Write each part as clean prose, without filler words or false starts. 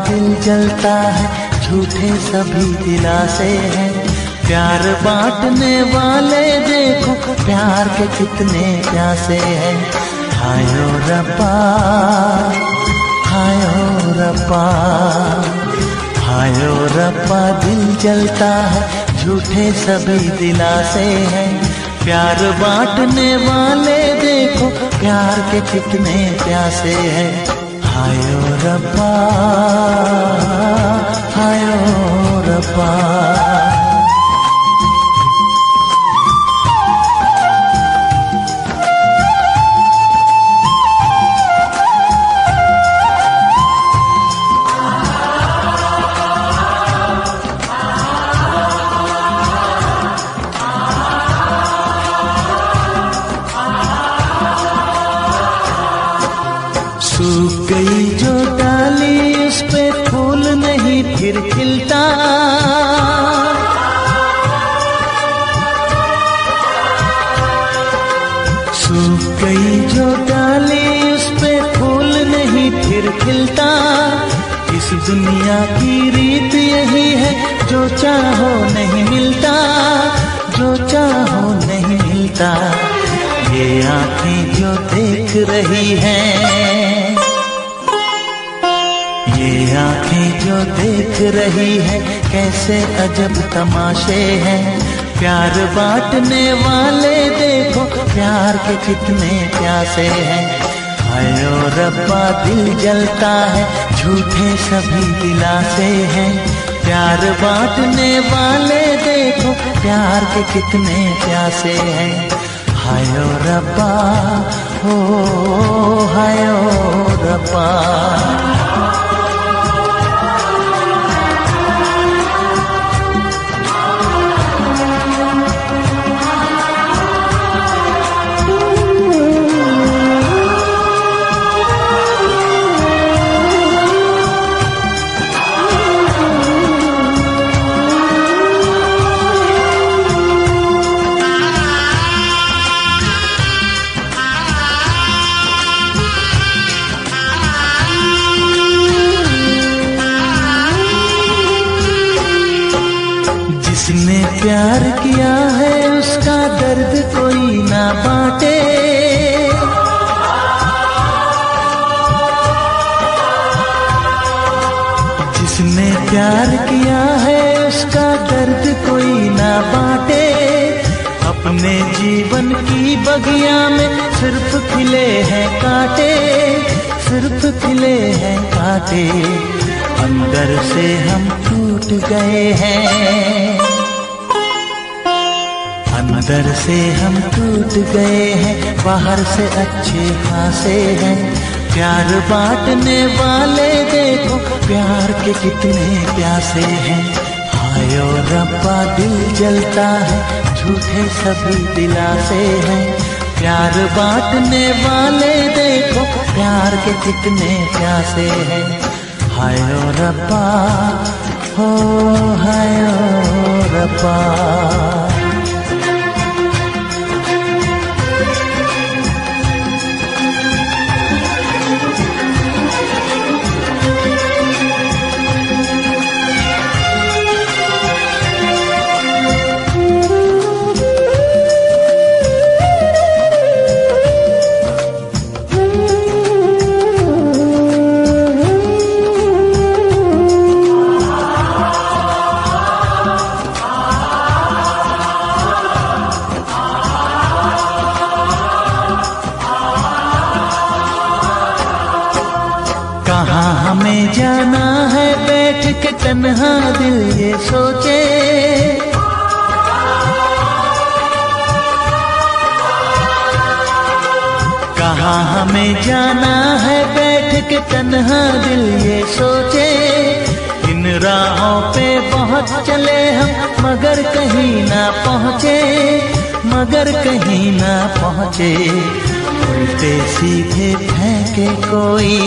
दिल जलता है, झूठे सभी दिलासे हैं। प्यार बांटने वाले देखो प्यार के कितने प्यासे हैं। हायो रब्बा, हायो रब्बा, हायो रब्बा, दिल जलता है, झूठे सभी दिलासे हैं। प्यार बांटने वाले देखो प्यार के कितने प्यासे हैं। हायो रब्बा, हायो रब्बा। सूख गई जो डाली उस पे फूल नहीं फिर खिलता। सूख गई जो डाली उस पे फूल नहीं फिर खिलता। इस दुनिया की रीत यही है, जो चाहो नहीं मिलता, जो चाहो नहीं मिलता। ये आँखें जो देख रही हैं, ये आँखें जो देख रही है, कैसे अजब तमाशे हैं। प्यार बांटने वाले देखो प्यार के कितने प्यासे हैं। हायो रब्बा, दिल जलता है, झूठे सभी दिलासे हैं। प्यार बांटने वाले देखो प्यार के कितने प्यासे हैं। हायो रब्बा, हो हायो रब्बा। जिसने प्यार किया है उसका दर्द कोई ना बांटे। जिसने प्यार किया है उसका दर्द कोई ना बांटे। अपने जीवन की बगिया में सिर्फ खिले हैं कांटे, सिर्फ खिले हैं कांटे। अंदर से हम टूट गए हैं, अंदर से हम टूट गए हैं, बाहर से अच्छे खासे हैं। प्यार बांटने वाले देखो प्यार के कितने प्यासे हैं। हायो रब्बा, दिल जलता है, झूठे सभी दिलासे हैं। प्यार बांटने वाले देखो प्यार के कितने प्यासे हैं। हायो रब्बा, हो हायो रब्बा। कहाँ हमें जाना है बैठ के तन्हा दिल ये सोचे। कहाँ हमें जाना है बैठ के तन्हा दिल ये सोचे। इन राहों पे बहुत चले हम मगर कहीं ना पहुँचे, मगर कहीं ना पहुँचे। उल्टे सीधे फेंके कोई,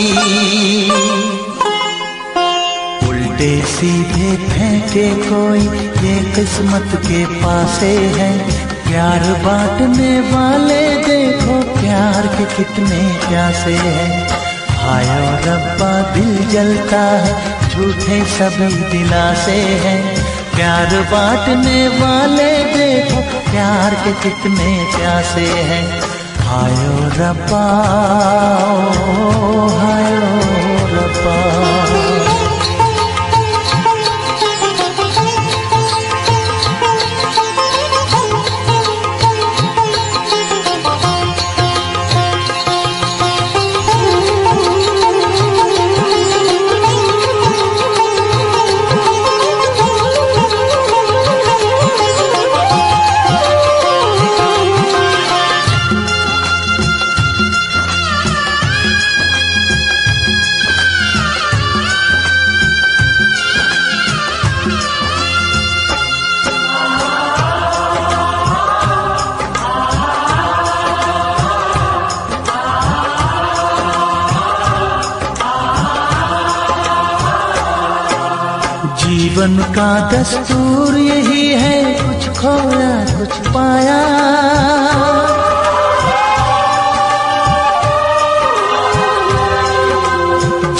उल्टे सीधे फेंके कोई, ये किस्मत के पासे है। प्यार बांटने वाले देखो प्यार के कितने प्यासे हैं। हाय ओ रब्बा दिल जलता है, झूठे सभी दिलासे हैं। प्यार बांटने वाले देखो, प्यार के कितने प्यासे हैं। हाय ओ रब्बा, हाय ओ रब्बा। जीवन का दस्तूर यही है, कुछ खोया कुछ पाया।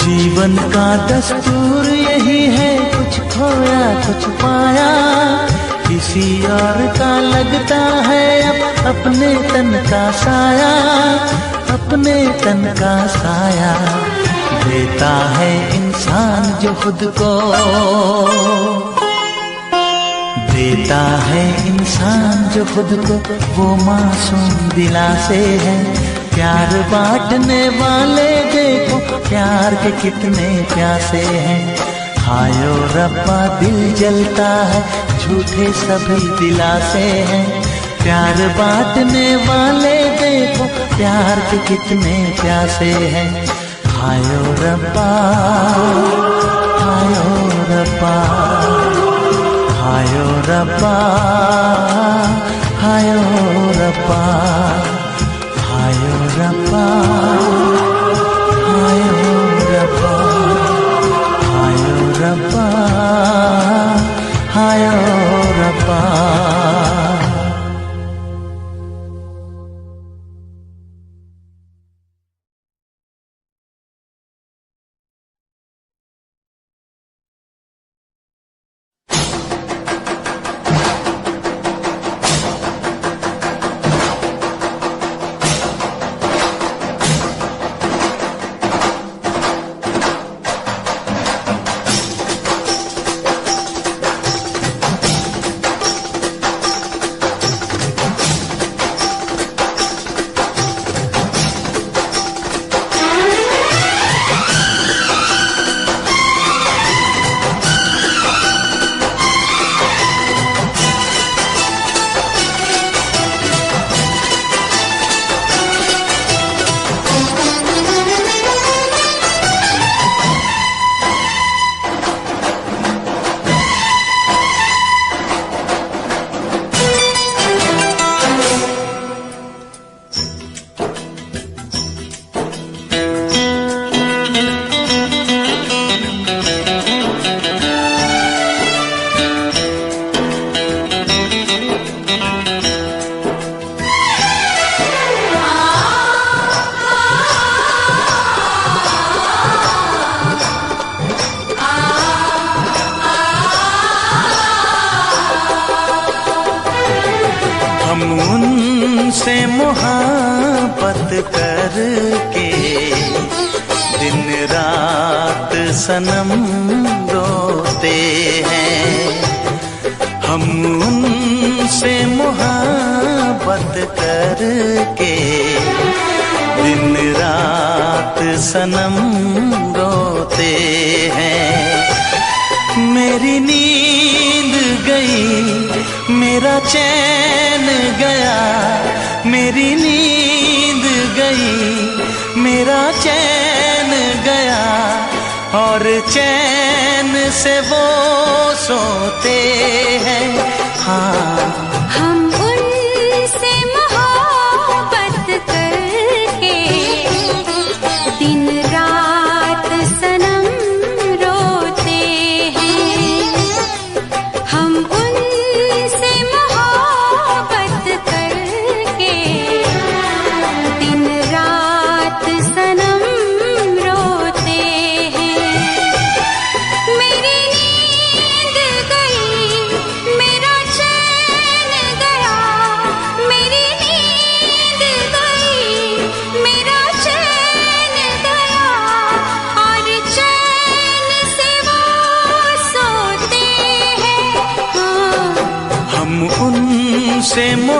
जीवन का दस्तूर यही है, कुछ खोया कुछ पाया। किसी और का लगता है अब अपने तन का साया, अपने तन का साया। देता है इंसान जो खुद को, देता है इंसान जो खुद को, वो मासूम दिलासे है। प्यार बांटने वाले देखो, प्यार के कितने प्यासे हैं। हाय ओ रब्बा दिल जलता है, झूठे सभी दिलासे हैं। प्यार बांटने वाले देखो, प्यार के कितने प्यासे हैं। हाय ओ रब्बा, हाय ओ रब्बा, हाय ओ रब्बा, हाय ओ रब्बा, हाय ओ रब्बा, हाय ओ रब्बा, हाय ओ रब्बा, हाय ओ रब्बा। उनसे मोहब्बत करके दिन रात सनम रोते हैं। हम उनसे मोहब्बत करके दिन रात सनम रोते हैं। मेरी नींद गई, मेरा चैन गया, मेरी नींद गई, मेरा चैन गया, और चैन से वो सोते हैं। हाँ, हम उनसे मोहब्बत करके दिन रात सनम रोते हैं। हम उनसे मोहब्बत करके दिन रात सनम रोते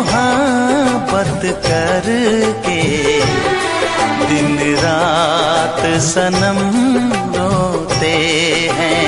मोहब्बत करके दिन रात सनम रोते हैं।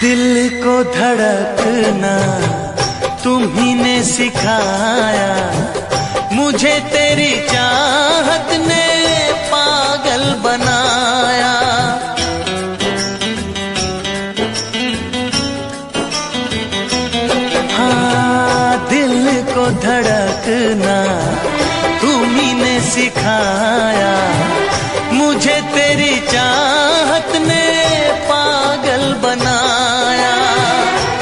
दिल को धड़कना तुम्ही ने सिखाया, मुझे तेरी चाहत ने पागल बनाया। हाँ, दिल को धड़कना तुम्ही ने सिखाया, मुझे तेरी चाहत ने पागल बनाया।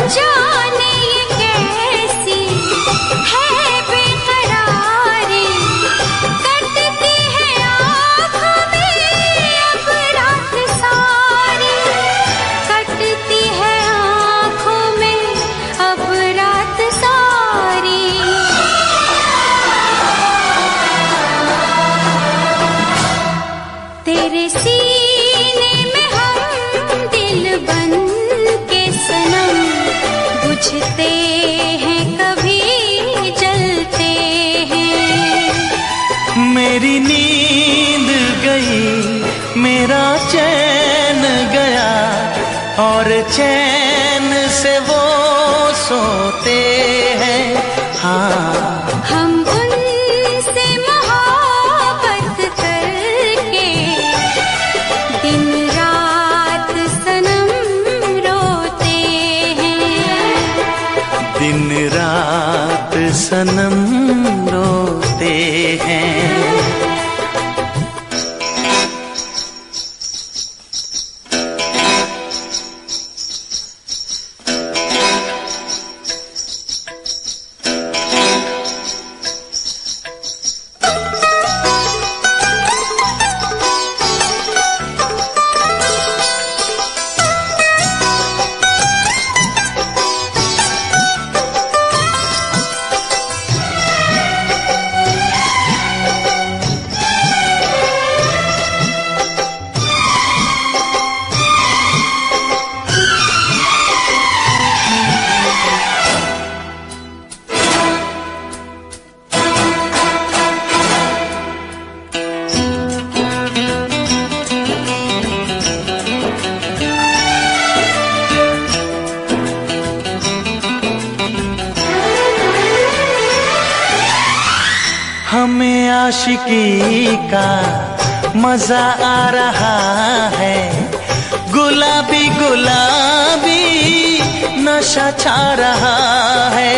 जाने ये कैसी है बेकरारी, कटती है आँखों में अब रात सारी, कटती है आँखों में अब रात सारी। तेरे सीने में हम दिल बन के सनम, बुझते हैं कभी जलते हैं। मेरी नींद गई, मेरा चैन गया, और चैन से वो सोते हैं। हाँ, हम उनसे मोहब्बत करके दिन रात सनम रोते हैं। दिन रात सनम रोते हैं। हमें आशिकी का मजा आ रहा है, गुलाबी गुलाबी नशा छा रहा है।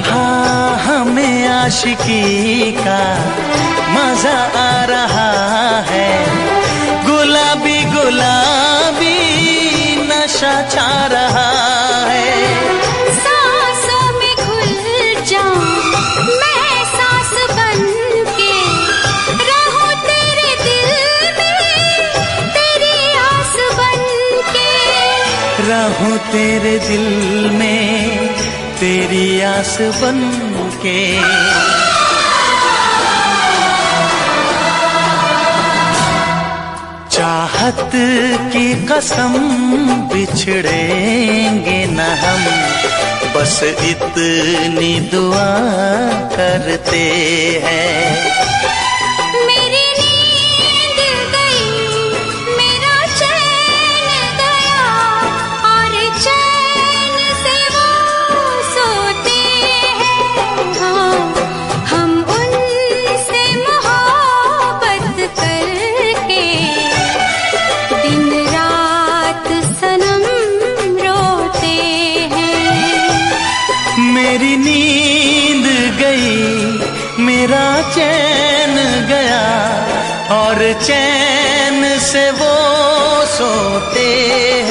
हाँ, हमें आशिकी का मजा आ रहा है, गुलाबी गुलाबी नशा छा रहा है। सांसों में घुल जाऊं मैं सांस बन के, रहूं तेरे दिल में तेरी आस बन के। रहूं तेरे दिल में तेरी आस बन के। चाहत की कसम बिछड़ेंगे न हम, बस इतनी दुआ करते हैं। मेरी नींद गई, मेरा चैन गया और चैन से वो सोते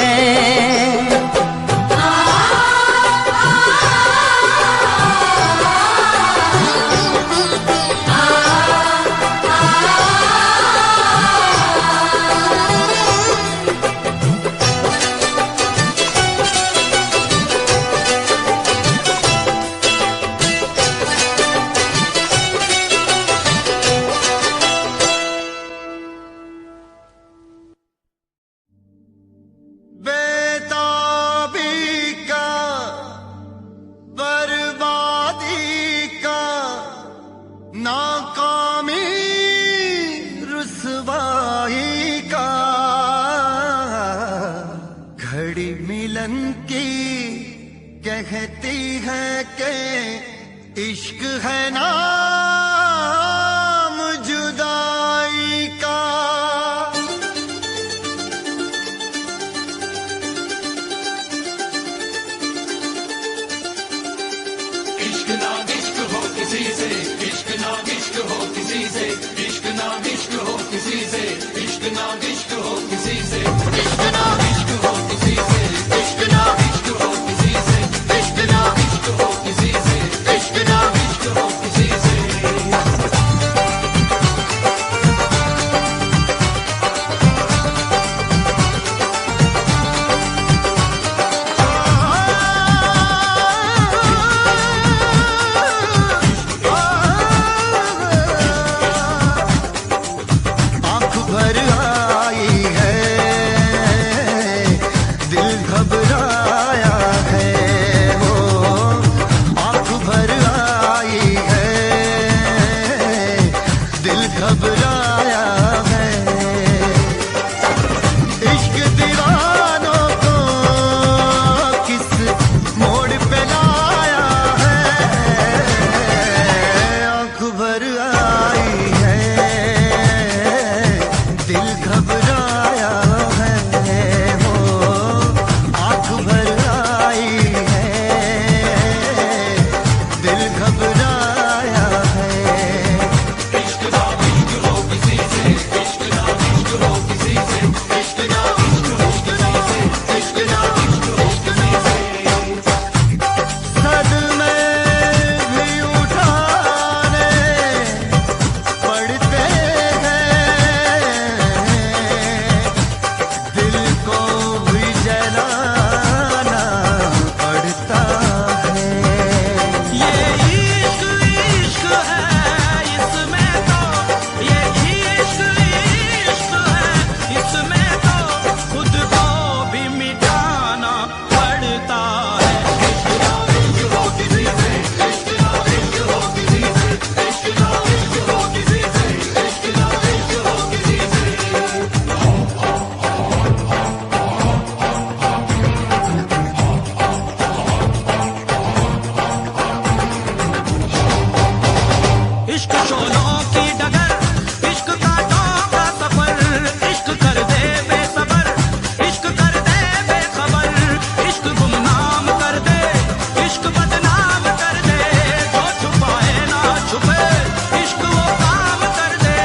हैं। कहती है कि इश्क है नाम जुदाई का। इश्क ना इश्क हो किसी से, इश्क ना इश्क हो किसी से, इश्क ना इश्क हो किसी से, इश्क ना इश्क हो किसी से, इश्क ना इश्क हो किसी से, इश्क ना इश्क हो किसी से, इश्क ना इश्क हो किसी से, इश्क ना इश्क हो किसी से। आँख भर आई है, दिल घबराया है, वो आँख भर आई है, दिल घबराया है। इश्क दीवानों को किस मोड़ पे लाया है, आँख भर आई है, दिल घबराया है, वो आँख भर आई है, दिल घबराया है। इश्क ना इश्क हो किसी से, इश्क ना इश्क हो किसी से, इश्क ना इश्क हो किसी से, इश्क ना इश्क हो किसी से। सदमे भी उठाने पड़ते हैं, दिल को भी जलाना पड़ता है। ये इश्क इश्क है इसमें तो, ये इश्क इश्क है इसमें तो, खुद को भी मिटाना पड़ता है। इश्क ना इश्क हो किसी से, इश्क ना इश्क हो किसी से, इश्क ना इश्क हो किसी से, इश्क ना इश्क हो किसी से। इश्क शोलों की डगर, इश्क कांटों का सफर, इश्क कर दे बेसबर, इश्क कर दे बेखबर, इश्क गुमनाम कर दे, इश्क बदनाम कर दे, जो छुपाए ना छुपे, इश्क वो काम कर दे।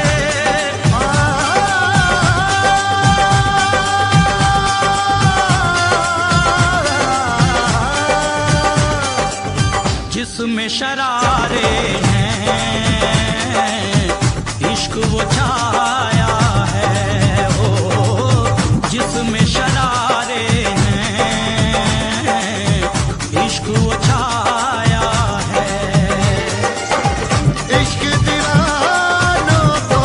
जिसमें शरारे हैं, इश्क वो छाया है, हो जिसमें शरारे हैं, इश्क वो छाया है। इश्क दीवानों को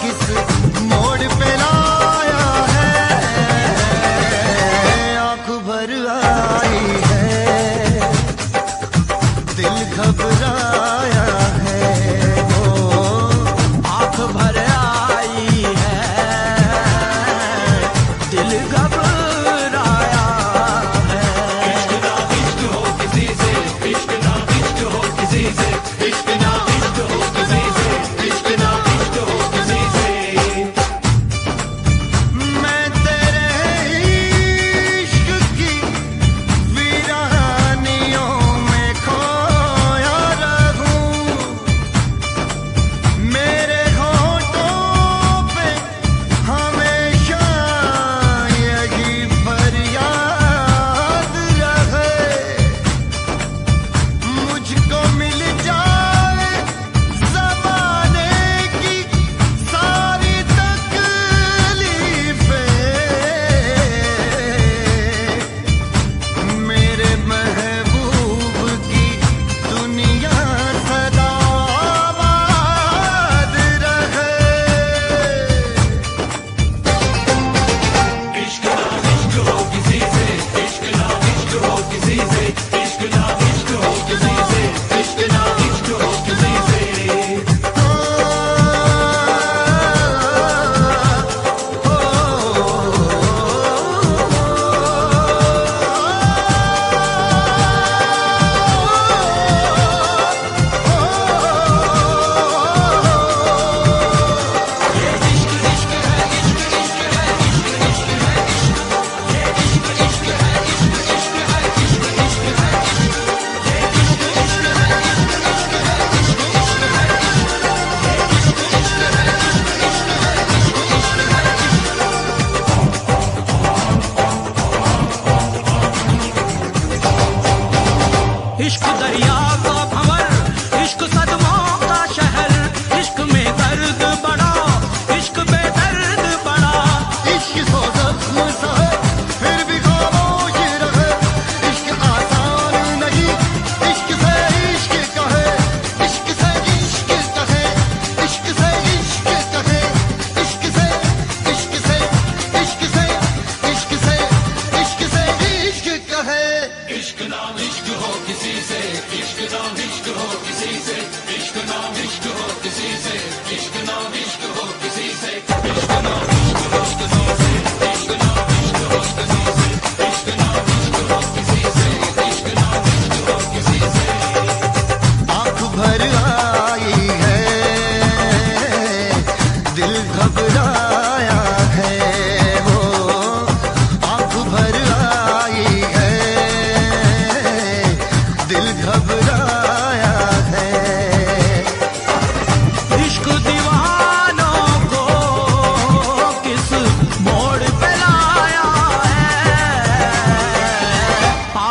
किस मोड़ पे लाया है, आँख भर आई है, दिल घबराया है, वो आँख भर आई है, दिल घबराया है। इश्क ना इश्क हो किसी से, इश्क ना इश्क हो किसी से, इश्क ना इश्क हो किसी से, इश्क ना इश्क हो किसी से। मैं तेरे इश्क की वीरानियों में खोया रहूं,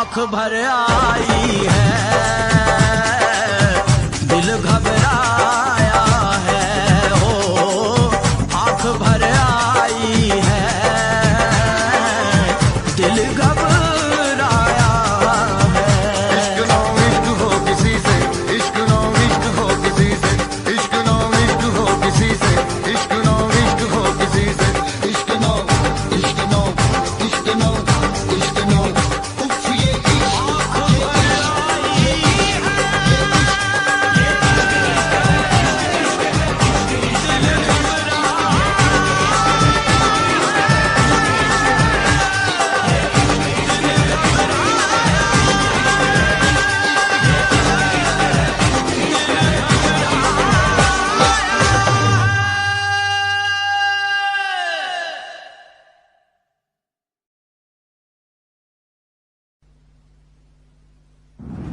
आंख भर आई है, दिल घबराया है, हो आंख भर आई है, दिल घबराया है। इश्क नो इश्क हो किसी से, इश्क नो इश्क हो किसी से, इश्क नो इश्क हो किसी से, इश्क नो इश्क हो किसी से, इश्क नो इश्क नो इश्क नो इश्क नो उफ ये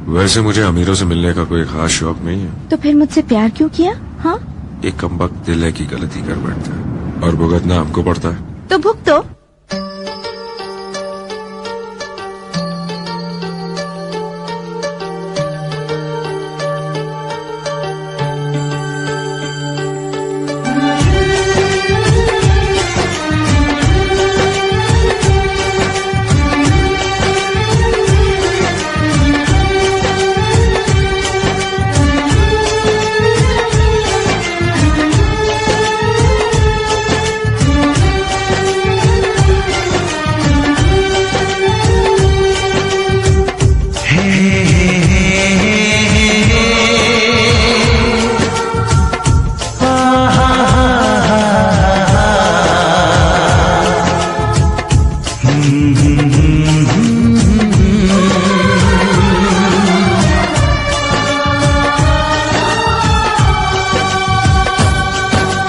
वैसे मुझे अमीरों से मिलने का कोई खास शौक नहीं है। तो फिर मुझसे प्यार क्यों किया? हाँ, एक कमबख्त दिल है की गलती कर बैठता है और भुगतना हमको पड़ता है। तो भुगतो।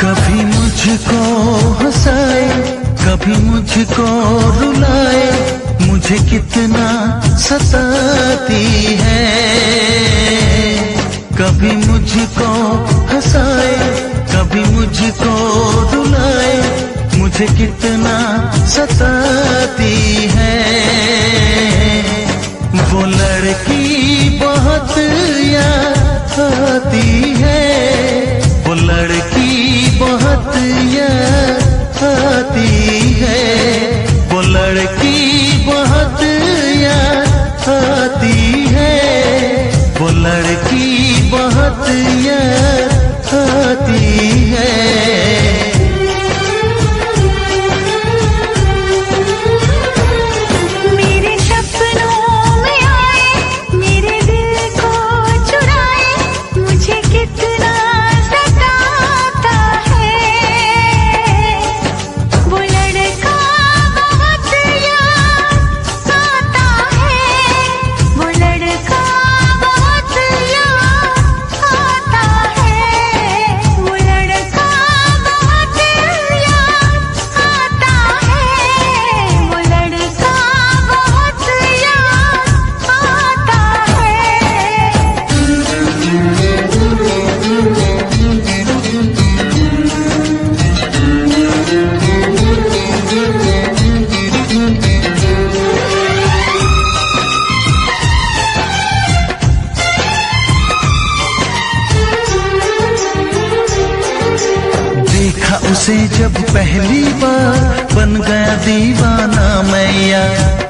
कभी मुझको हंसाए, कभी मुझको रुलाए, मुझे कितना सताती है। कभी मुझको हंसाए, कभी मुझको रुलाए, मुझे कितना सताती है। वो लड़की बहुत याद आती है, वो लड़की बहुत याद आती है, वो लड़की बहुत याद आती है, वो लड़की बहुत याद आती है। मेरे सपनों में आए, मेरे दिल को चुराए, मुझे कितना सताता है। वो लड़का बहुत याद आता है, वो लड़का बहुत याद आता है, वो लड़का बहुत याद आता है, वो लड़का बहुत याद आता देखा उसे जब पहली बार, बन गया दीवाना मैया,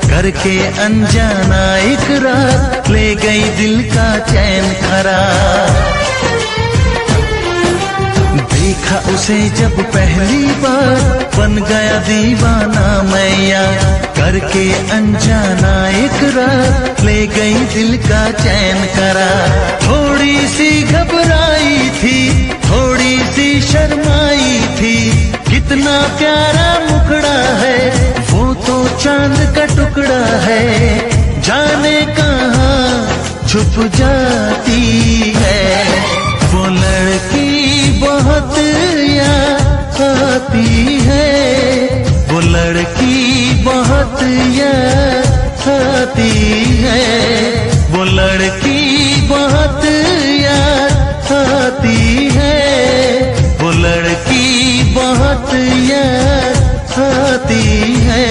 करके अनजाना इकरार, ले गई दिल का चैन करार। देखा उसे जब पहली बार, बन गया दीवाना मैया, करके अनजाना इकरार, ले गई दिल का चैन करार। थोड़ी सी घबराई थी, थोड़ी सी शर्माई थी, कितना प्यारा मुखड़ा है, वो तो चांद का टुकड़ा है, जाने कहाँ छुप जाती है। वो लड़की बहुत याद आती है, वो लड़की बहुत याद आती है, वो लड़की बहुत याद आती है, वो लड़की बहुत याद आती है।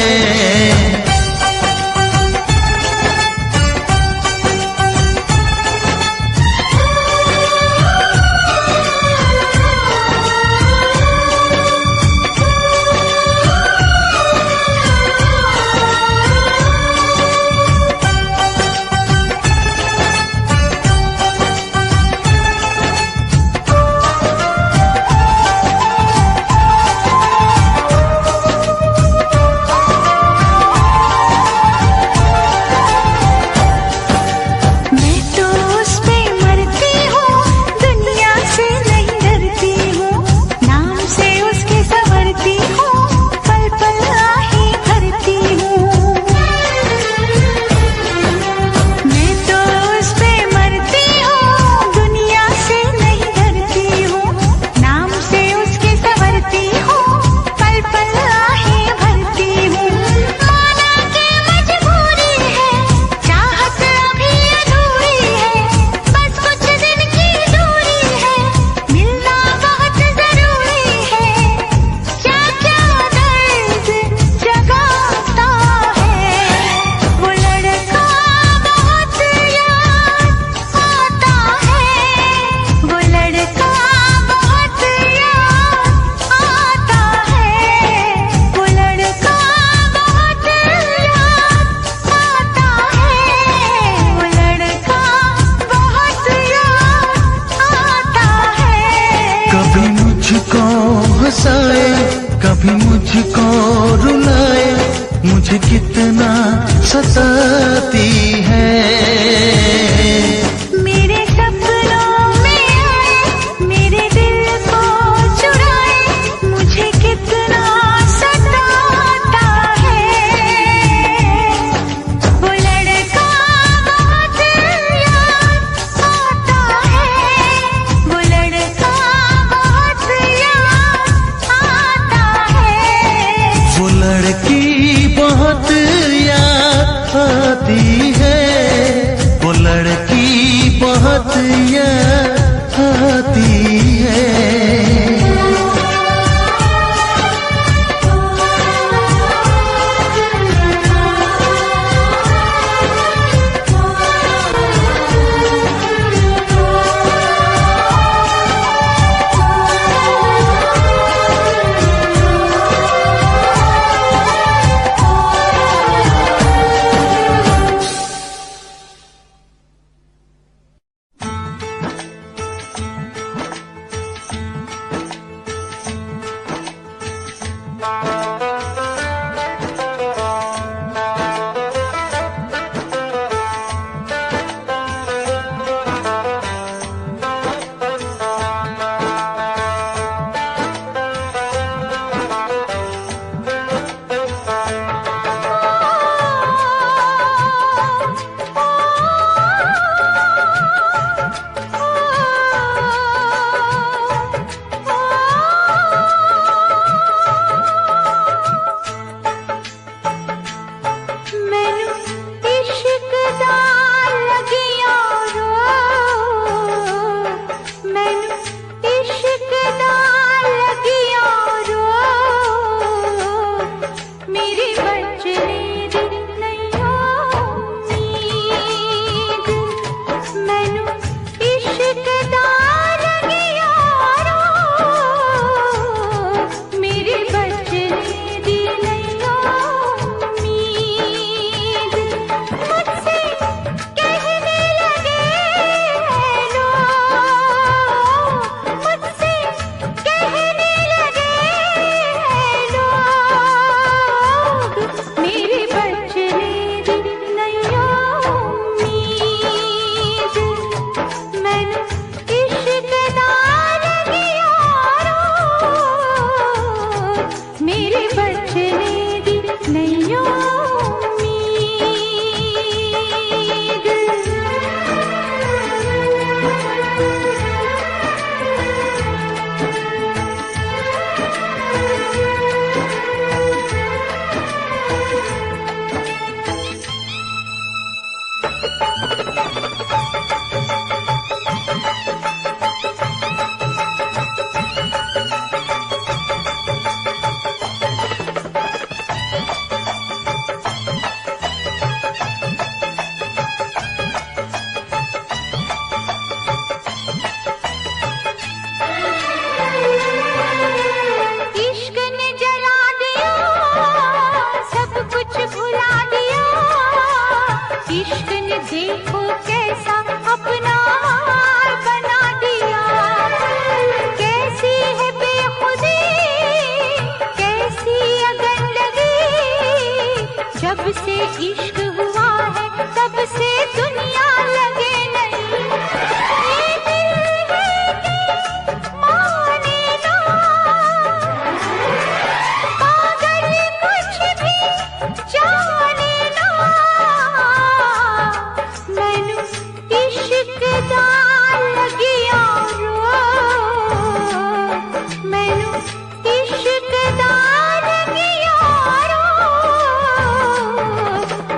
मुझे कितना सताती है। मेरे सपनों में आए, मेरे दिल को चुराए, मुझे कितना सताता है। वो लड़का बहुत याद आता है, वो लड़का बहुत याद आता है। वो लड़की बहुत याद आती है, वो लड़की बहुत याद आती है।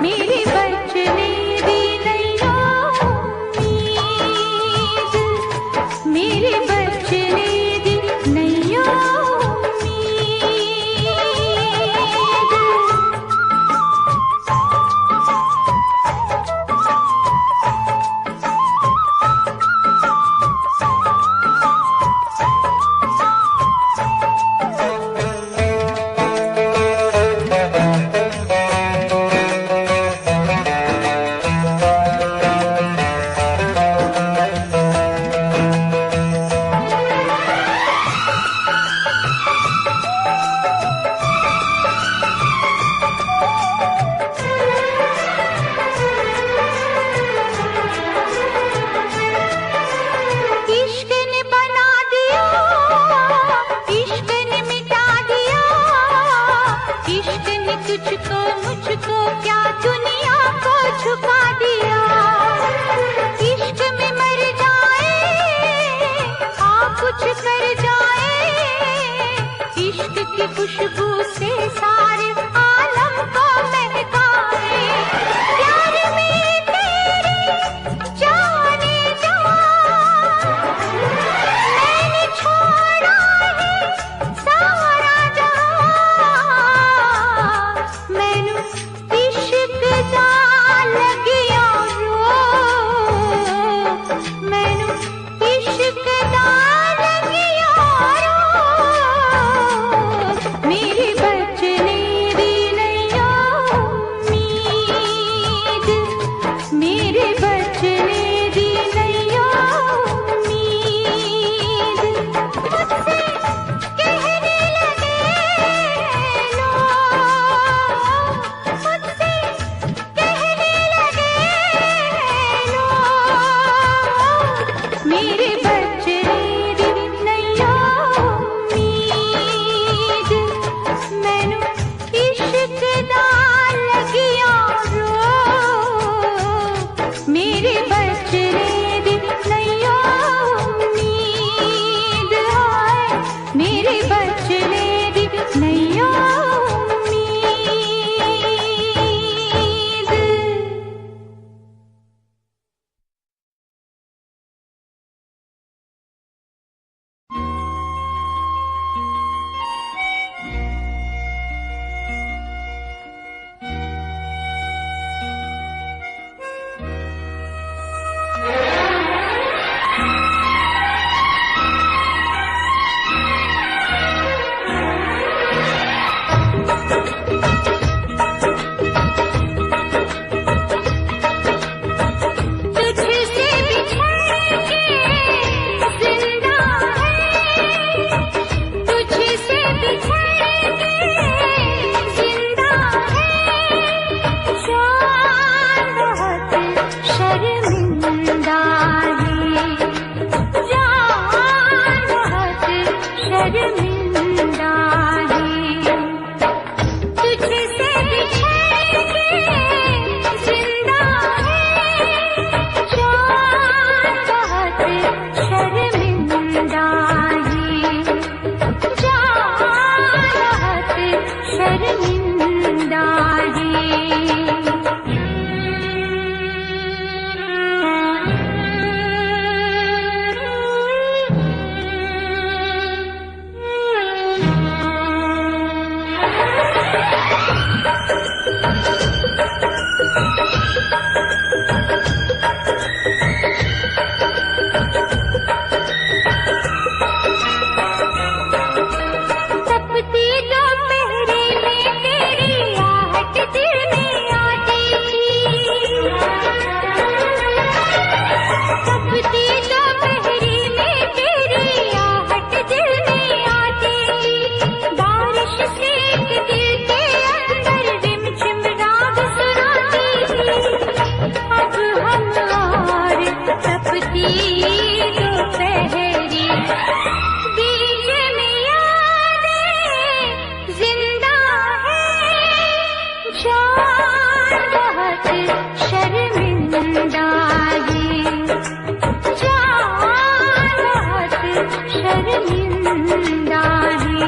मेरे बचने दी नहीं। खुशबू से सारे आलम को महकाए। प्यार में तेरे जाने जा मैंने छोड़ा है सारा जहां। मैनू इश्क दा लगिया रो, मैनू इश्क दा लगिया रो। मेरे बचने दी नैया उम्मीद, मेरे बचने दी नैया उम्मीद। मुझसे कहने लगे लोग, मुझसे कहने लगे लोग, मेरे बचने दी नैया उम्मीद। मैनू इश्क दा लगिया रो, मेरे बचने दी नैया उम्मीद। हाय मेरे बचने दी नैया उम्मीद। तुझसे बिछड़ के जिंदा है, तुझसे बिछड़ के जिंदा है। जान बहुत शर्मिंदा है, जान बहुत शर्मिंदा है। तुझसे बिछड़ के जिंदा है, जान बहुत शर्मिंदा है, जान बहुत शर्मिंदा तपती दोपहरी में तेरी आहट दिल में आती थी। तपती दोपहरी में तेरी आहट दिल में आती थी। बारिश से एक दिल के अंदर रिमझिम राग सुनाती थी। अब हम और तपती दोपहरी बीच में यादें जिंदा है। जान बहुत शर्मिंदा है, जान बहुत शर्मिंदा है।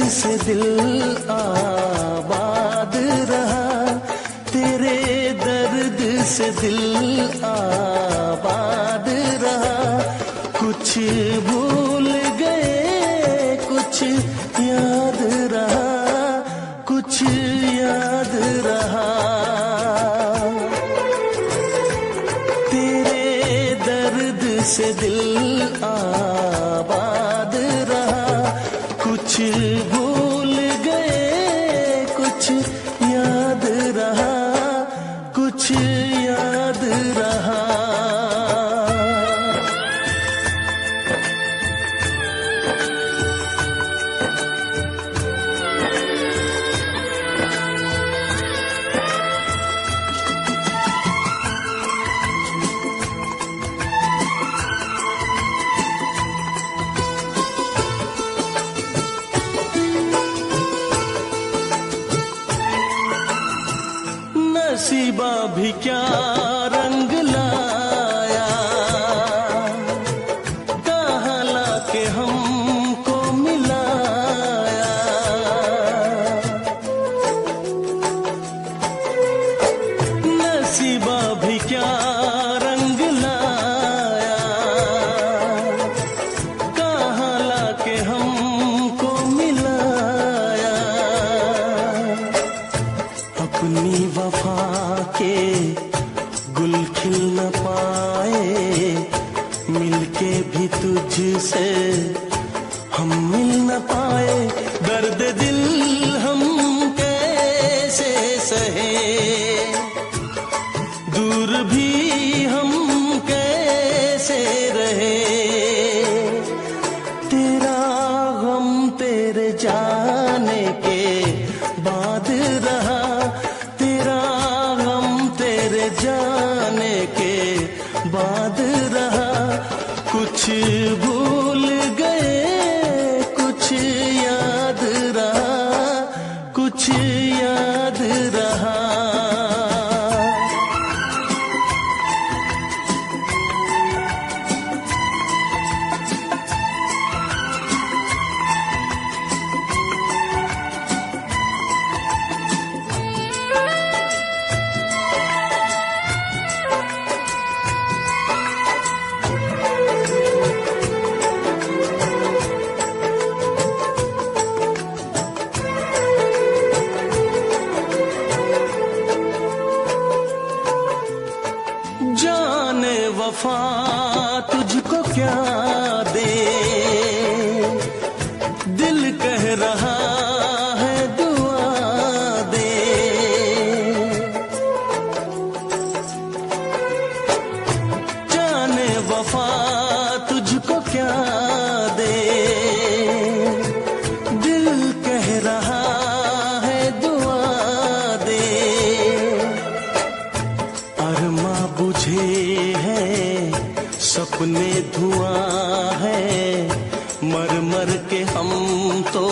से दिल आबाद रहा, तेरे दर्द से दिल आबाद रहा। कुछ भूल गए कुछ याद रहा, कुछ याद रहा। तेरे दर्द से दिल आबाद रहा, कुछ भूल गए कुछ याद रहा, कुछ याद रहा। नसीबा भी क्या रंग लाया, कहाँ लाके हमको मिलाया। नसीबा भी क्या रंग लाया, कहाँ लाके हमको मिलाया। अपनी वफा के गुल खिल न पाए, मिलके भी तुझसे हम मिल न पाए। दर्द दिल हम कैसे सहे, दूर भी हम कैसे रहे। तेरा गम तेरे जाने के बाद रहा, जाने के बाद रहा। कुछ भूल गए कुछ याद रहा, कुछ याद रहा। जाने वफा तुझको क्या दे, दिल कह रहा है दुआ दे। जाने वफा तुझको क्या दे, दिल कह रहा है दुआ दे। अरमा बुझे हैं सपने धुआं है, मर मर के हम तो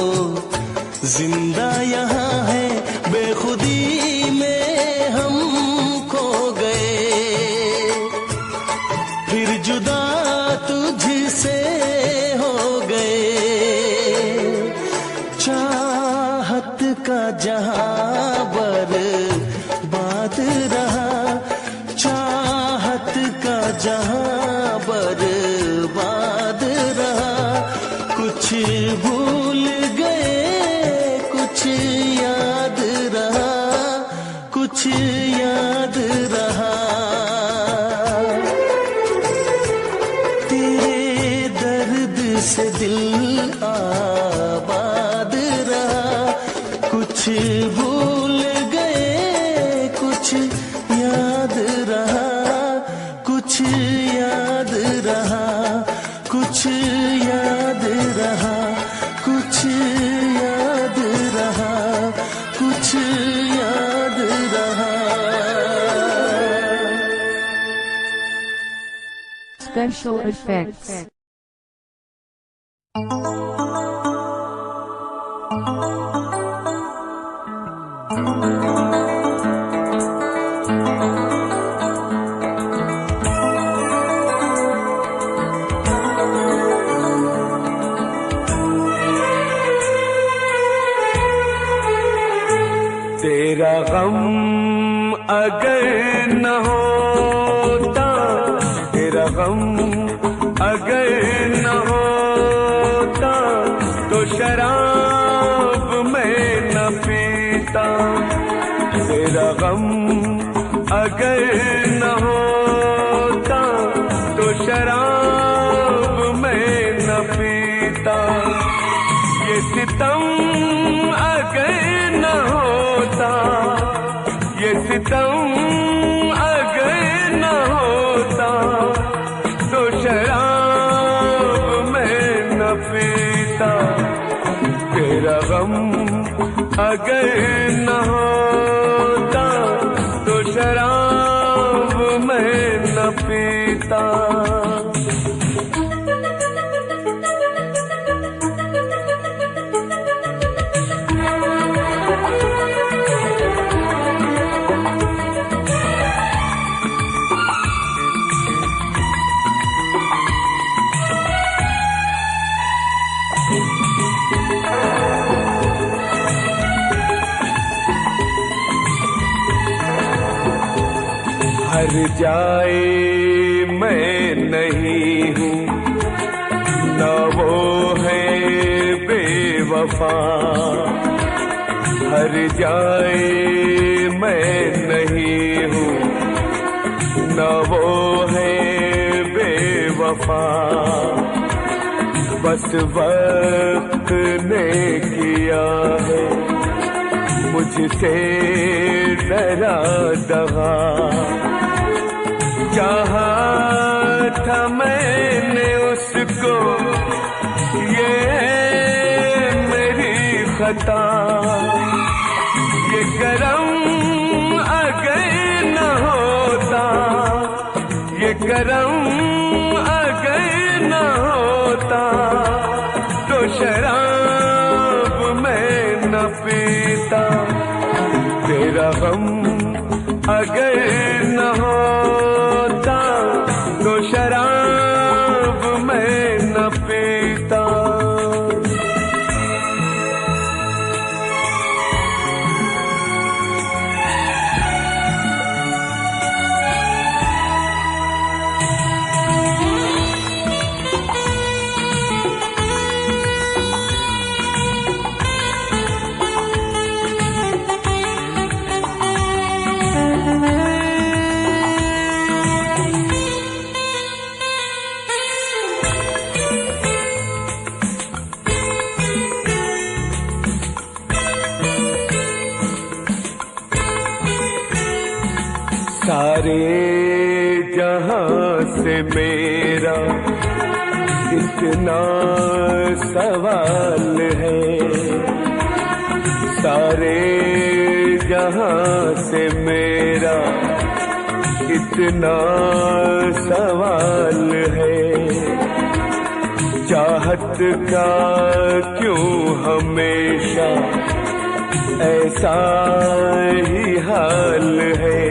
जिंदा यहाँ है। बेखुदी में हम खो गए, फिर जुदा तुझसे हो गए। चाहत का जहां बर्बाद रहा, चाहत का जहां बर्बाद रहा। से दिल आबाद रहा, कुछ भूल गए कुछ याद रहा, कुछ याद रहा, कुछ याद रहा, कुछ याद रहा, कुछ याद रहा। Special effects. तेरा गम अगर न होता, तेरा गम अगर न होता, तो शराब मैं न पीता। तेरा गम अगर न होता, तो शराब मैं न पीता। ये सितम अगर न होता, ये सितम अगर न होता, तो शराब मैं न पीता। तेरा गम अगर न होता, तो शराब मैं न पीता। हर जाए मैं नहीं हूँ, न वो है बेवफा। हर जाए मैं नहीं हूँ, न वो है बेवफा। बस वक्त ने किया है मुझसे डरा दगा। चाहा था मैंने उसको, ये मेरी खता। ये करम अगर न होता, ये करम अगर न होता, तो शराब मैं न पीता। तेरा गम अगर न होता, तो शराब मैं न पीता। सारे जहां से मेरा इतना सवाल है, सारे जहां से मेरा इतना सवाल है। चाहत का क्यों हमेशा ऐसा ही हाल है।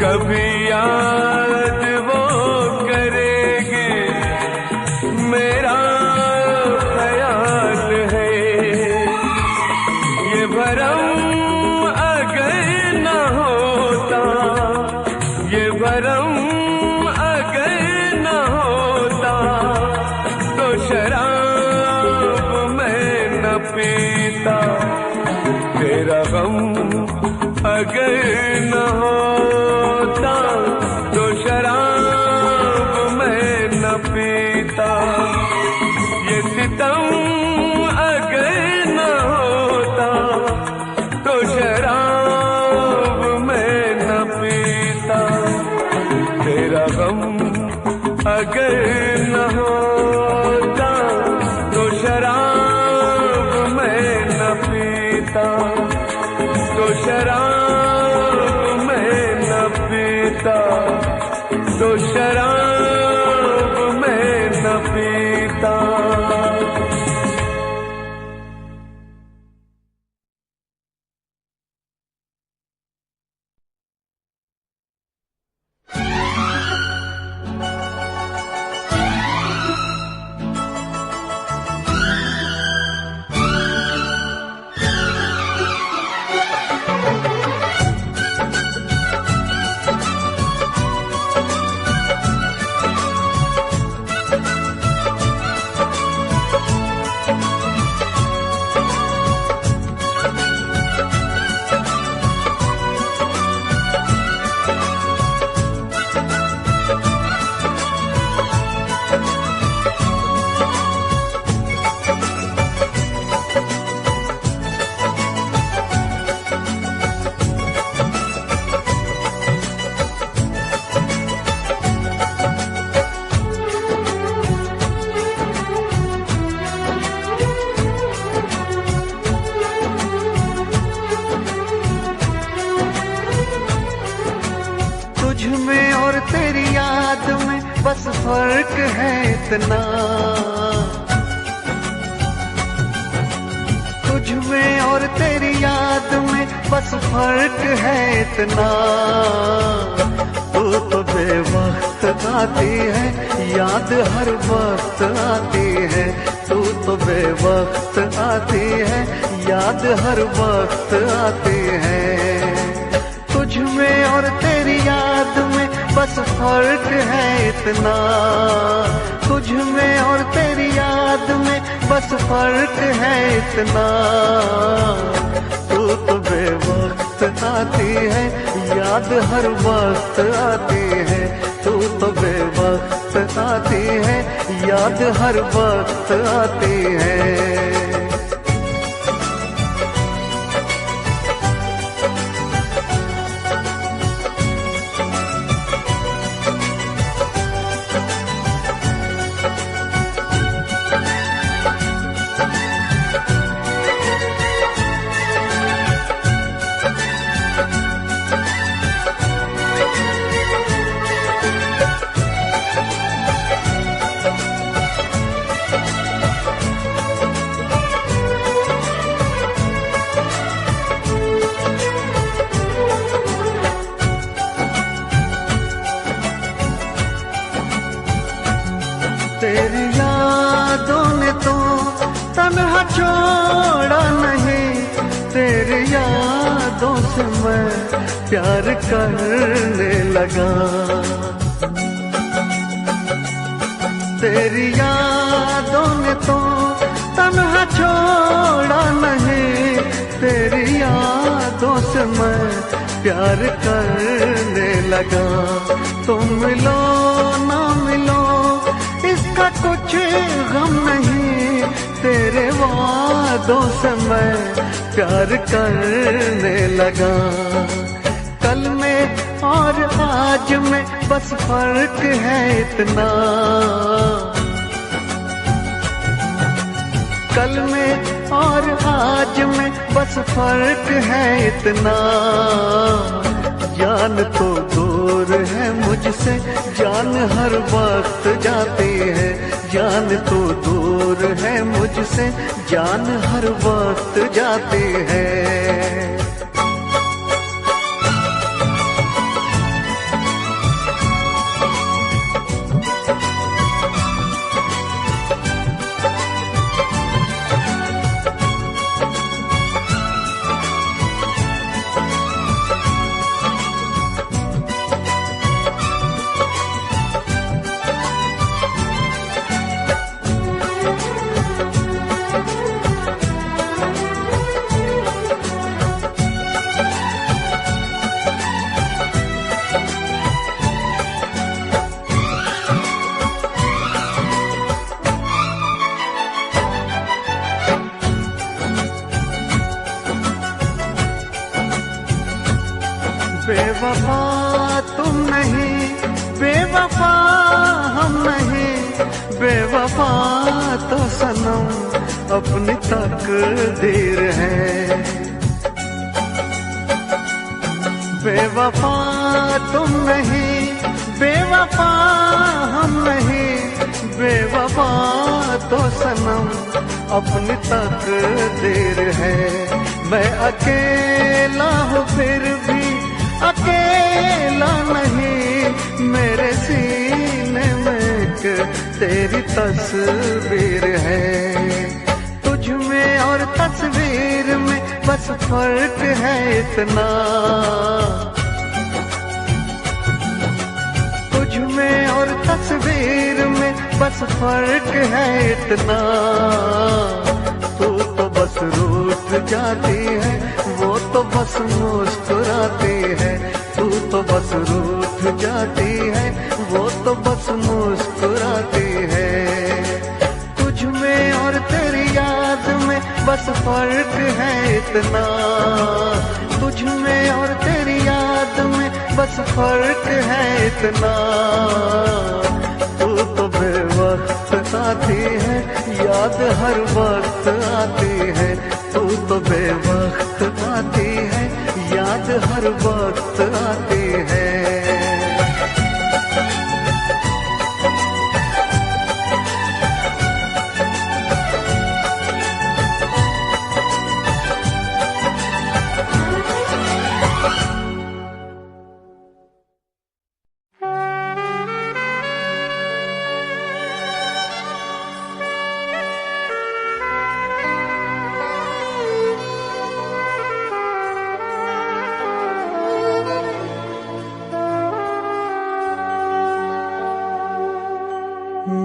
कभी याद वो करेंगे मेरा ख्याल है। ये भरम अगर न होता, ये भरम अगर न होता, तो शराब मैं न पीता। तेरा गम अगर न होता, तो शराब मैं न पीता। पीता। ये सितम अगर न होता तो शराब मैं न पीता। तेरा गम अगर न होता तो शराब मैं न पीता। तो शराब मैं न पीता। तो शराब मैं न पीता। बस फर्क है इतना, तुझ में और तेरी याद में बस फर्क है इतना। तू तो बेवक्त आती है, याद हर वक्त आती है। तू तो बेवक्त आती है, याद हर वक्त आती है। तुझ में और तेरी याद में बस फर्क है इतना। तुझ में और तेरी याद में बस फर्क है इतना। तू तो बेवक्त आती है, याद हर वक्त आती है। तू तो बेवक्त आती है, याद हर वक्त आती है। तेरी यादों ने तो तन्हा छोड़ा नहीं। तेरी यादों से मैं प्यार करने लगा। तेरी यादों ने तो तन्हा छोड़ा नहीं। तेरी यादों से मैं प्यार करने लगा। तुम मिलो ना मिलो इसका कुछ गम नहीं। तेरे वादों से मैं प्यार करने लगा। कल में और आज में बस फर्क है इतना। कल में और आज में बस फर्क है इतना। जान तो दूर है मुझसे, जान हर वक्त जाती है। जान तो दूर है मुझसे, जान हर वक्त जाती है। बेवफा तुम नहीं, बेवफा हम नहीं, बेवफा तो सनम अपनी तकदीर है। बेवफा तुम नहीं, बेवफा हम नहीं, बेवफा तो सनम अपनी तकदीर है। मैं अकेला हूँ फिर भी अकेला नहीं, मेरे सीने में एक तेरी तस्वीर है। तुझ में और तस्वीर में बस फर्क है इतना, तुझ में और तस्वीर में बस फर्क है इतना। तू तो बस रूठ जाती है, वो तो बस मुस्कुराती है। तू तो बस रूठ जाती है, वो तो बस मुस्कुराती है। तुझ में और तेरी याद में बस फर्क है इतना, तुझ में और तेरी याद में बस फर्क है इतना। तू तो बेवक्त आती है, याद हर वक्त आती है। तू तो बेवक्त आती है, याद हर वक्त आती है।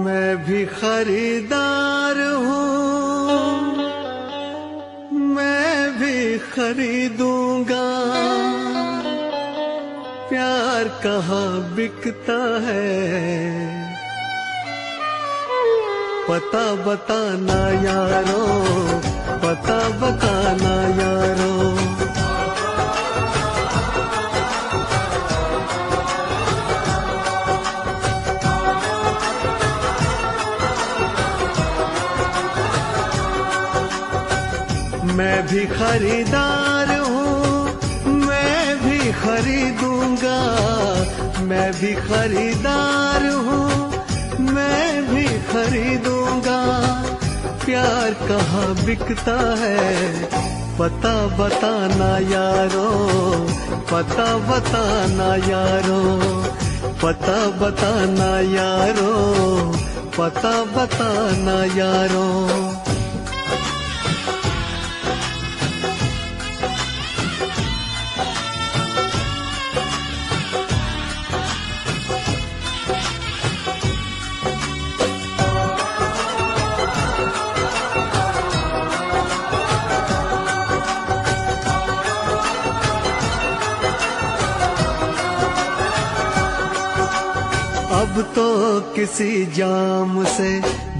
मैं भी खरीदार हूँ, मैं भी खरीदूंगा। प्यार कहाँ बिकता है, पता बताना यारो, पता बताना यारो। मैं भी खरीदार हूँ, मैं भी खरीदूंगा। मैं भी खरीदार हूँ, मैं भी खरीदूंगा। प्यार कहाँ बिकता है, पता बताना यारो, पता बताना यारो, पता बताना यारो, पता बताना यारो। अब तो किसी जाम से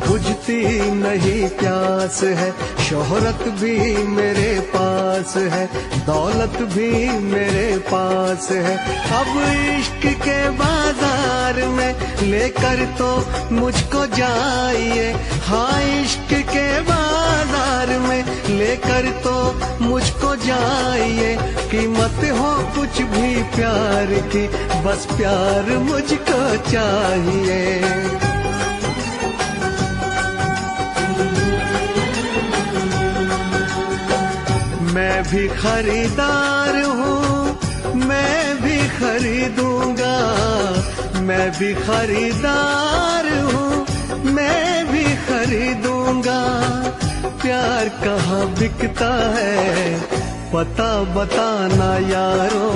बुझती नहीं प्यास है। शोहरत भी मेरे पास है, दौलत भी मेरे पास है। अब इश्क के बाजार में लेकर तो मुझको जाइए। हाँ, इश्क के बाजार में लेकर तो मुझको जाइए। कीमत हो कुछ भी प्यार की, बस प्यार मुझको चाहिए। मैं भी खरीदार हूँ, मैं भी खरीदूंगा। मैं भी खरीदार हूँ, मैं भी खरीदूंगा। प्यार कहाँ बिकता है, पता बताना यारो,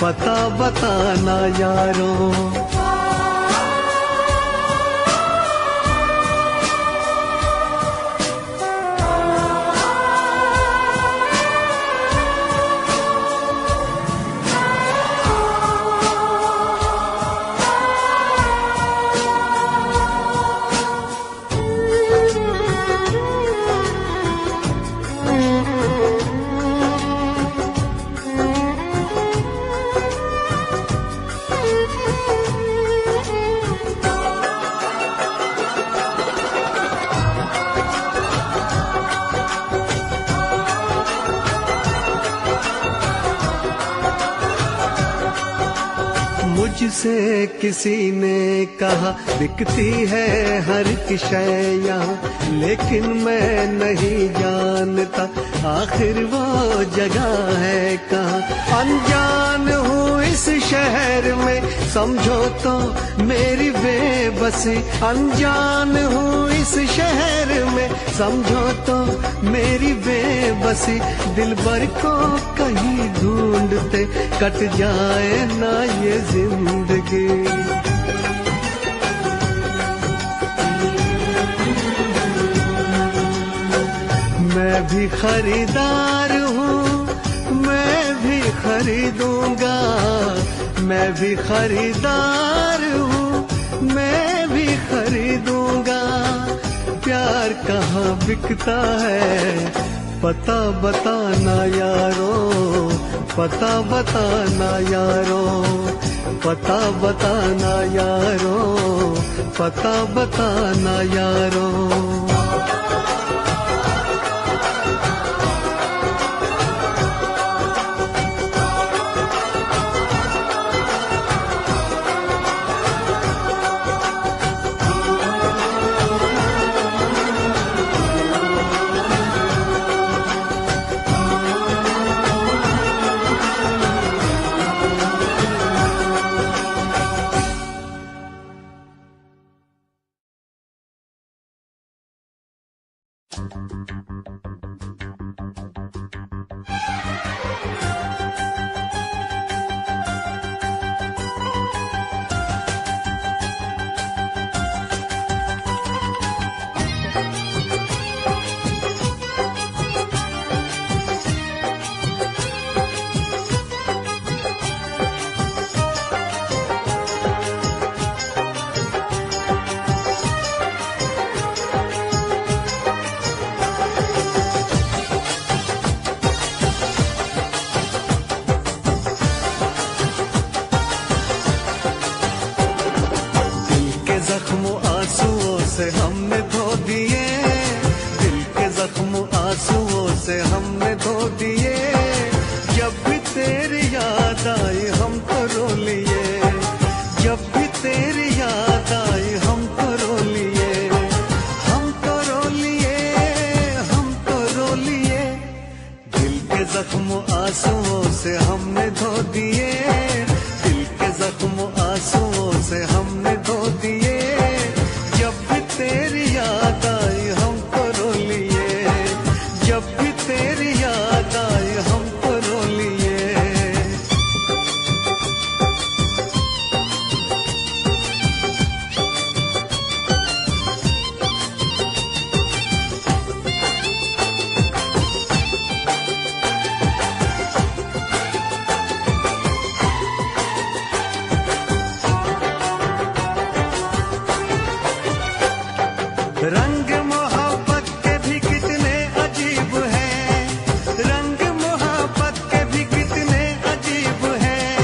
पता बताना यारो। मुझसे किसी ने कहा बिकती है हर एक शय यहाँ, लेकिन मैं नहीं जानता आखिर वो जगह है कहाँ। अनजान हूँ इस शहर में समझो तो मेरी बेबसी, अनजान हूँ इस शहर में समझो तो मेरी बेबसी। दिलबर को कहीं ढूंढते कट जाए ना ये जिंदगी। मैं भी खरीदार हूँ, मैं भी खरीदूंगा, मैं भी खरीदार हूँ, मैं भी खरीदूंगा। प्यार कहाँ बिकता है पता बताना यारो, पता बताना यारो, पता बताना यारो, पता बताना यारो। से हमने धो दिए, दिल के जख्म आंसुओं से हमने धो दिए। जब भी तेरी याद आई हम तो रो लिए, जब भी तेरी याद आई हम तो रो लिए, हम तो रो लिए, हम तो रो लिए। दिल के जख्म आंसुओं से हमने धो दिए, दिल के जख्म आंसुओं से हमने धो दिए। तेरी याद आई हमको रो लिए, जब भी तेरी याद आई हमको रो लिए। रंग मोहब्बत के भी कितने अजीब हैं, रंग मोहब्बत के भी कितने अजीब हैं।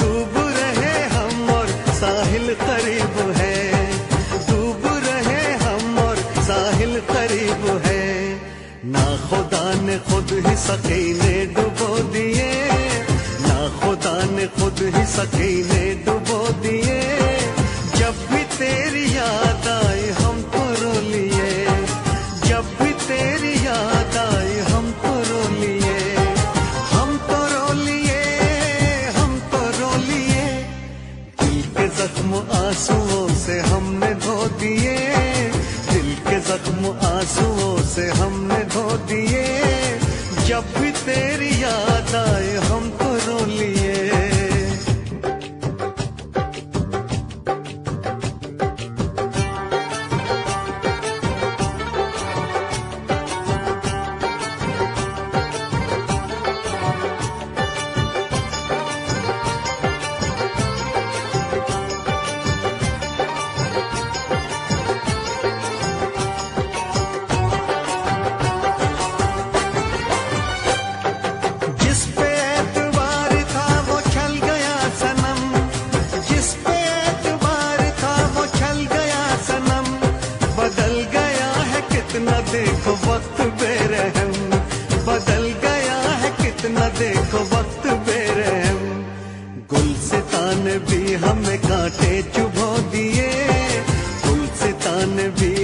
डूब रहे हम और साहिल करीब है, डूब रहे हम और साहिल करीब है। ना खुदा ने खुद ही सकीने डुबो दिए, ना खुदा ने खुद ही सकीने डुबो दिए। जब भी तेरी याद आई हम तो रो लिए, जब भी तेरी याद आई हम तो रो लिए, हम तो रो लिए, हम तो रो लिए। दिल के जख्म आंसुओं से हमने धो दिए, दिल के जख्म आंसुओं से हमने धो दिए। जब भी तेरी याद आई हम तो रो लिए।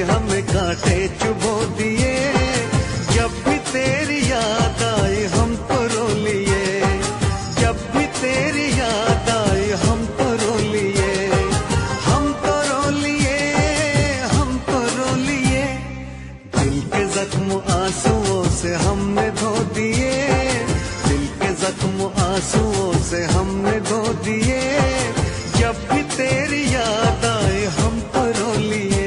हमें कांटे चुभो दिए, जब भी तेरी याद आई हमको रो लिए, जब भी तेरी याद आई हमको रो लिए, हमको रो लिए, हमको रो लिए। दिल के जख्म आंसुओं से हमने धो दिए, दिल के जख्म आंसुओं से हमने धो दिए, जब भी तेरी याद आए हमको रो लिए।